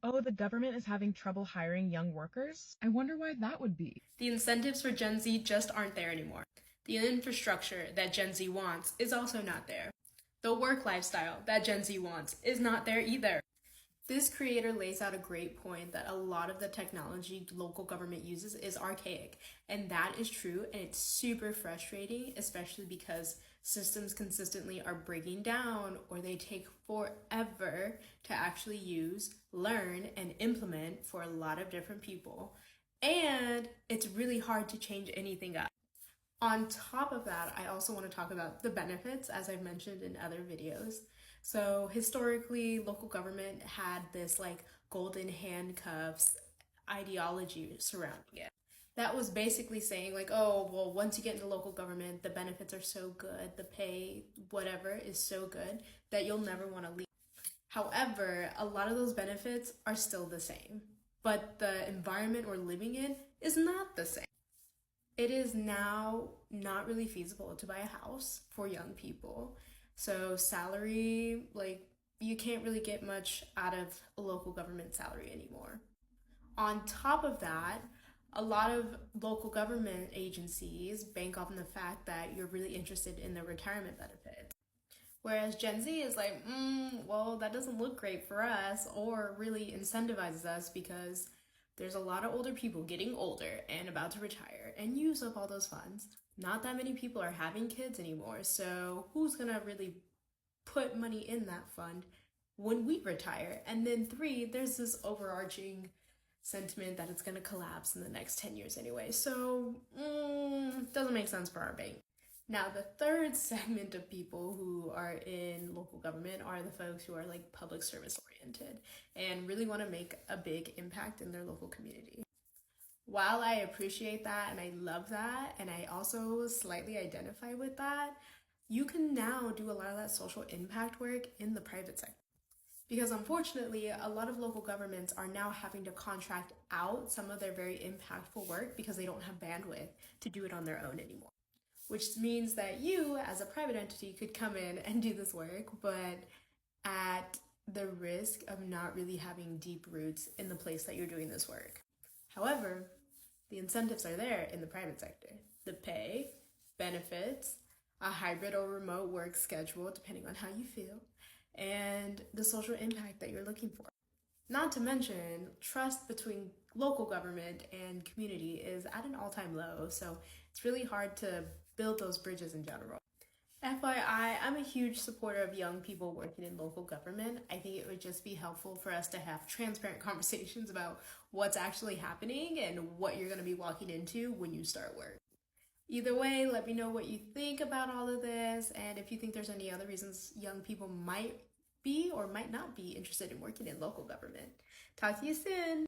Oh, the government is having trouble hiring young workers? I wonder why that would be. The incentives for Gen Z just aren't there anymore. The infrastructure that Gen Z wants is also not there. The work lifestyle that Gen Z wants is not there either. This creator lays out a great point that a lot of the technology local government uses is archaic, and that is true, and it's super frustrating, especially because systems consistently are breaking down or they take forever to actually use, learn, and implement for a lot of different people. And it's really hard to change anything up. On top of that, I also want to talk about the benefits, as I've mentioned in other videos. So historically, local government had this like golden handcuffs ideology surrounding it. That was basically saying like, oh, well, once you get into local government, the benefits are so good, the pay, whatever, is so good that you'll never want to leave. However, a lot of those benefits are still the same, but the environment we're living in is not the same. It is now not really feasible to buy a house for young people. So salary, like you can't really get much out of a local government salary anymore. On top of that, a lot of local government agencies bank on the fact that you're really interested in the retirement benefits. Whereas Gen Z is like, well, that doesn't look great for us or really incentivizes us because there's a lot of older people getting older and about to retire and use up all those funds. Not that many people are having kids anymore, so who's gonna really put money in that fund when we retire? And then three, there's this overarching sentiment that it's gonna collapse in the next 10 years anyway, so doesn't make sense for our bank. Now, the third segment of people who are in local government are the folks who are like public service oriented and really want to make a big impact in their local community. While I appreciate that and I love that, and I also slightly identify with that, you can now do a lot of that social impact work in the private sector. Because unfortunately, a lot of local governments are now having to contract out some of their very impactful work because they don't have bandwidth to do it on their own anymore. Which means that you, as a private entity, could come in and do this work, but at the risk of not really having deep roots in the place that you're doing this work. However, the incentives are there in the private sector. The pay, benefits, a hybrid or remote work schedule, depending on how you feel, and the social impact that you're looking for. Not to mention, trust between local government and community is at an all-time low, so it's really hard to build those bridges in general. FYI, I'm a huge supporter of young people working in local government. I think it would just be helpful for us to have transparent conversations about what's actually happening and what you're going to be walking into when you start work. Either way, let me know what you think about all of this, and if you think there's any other reasons young people might be or might not be interested in working in local government. Talk to you soon!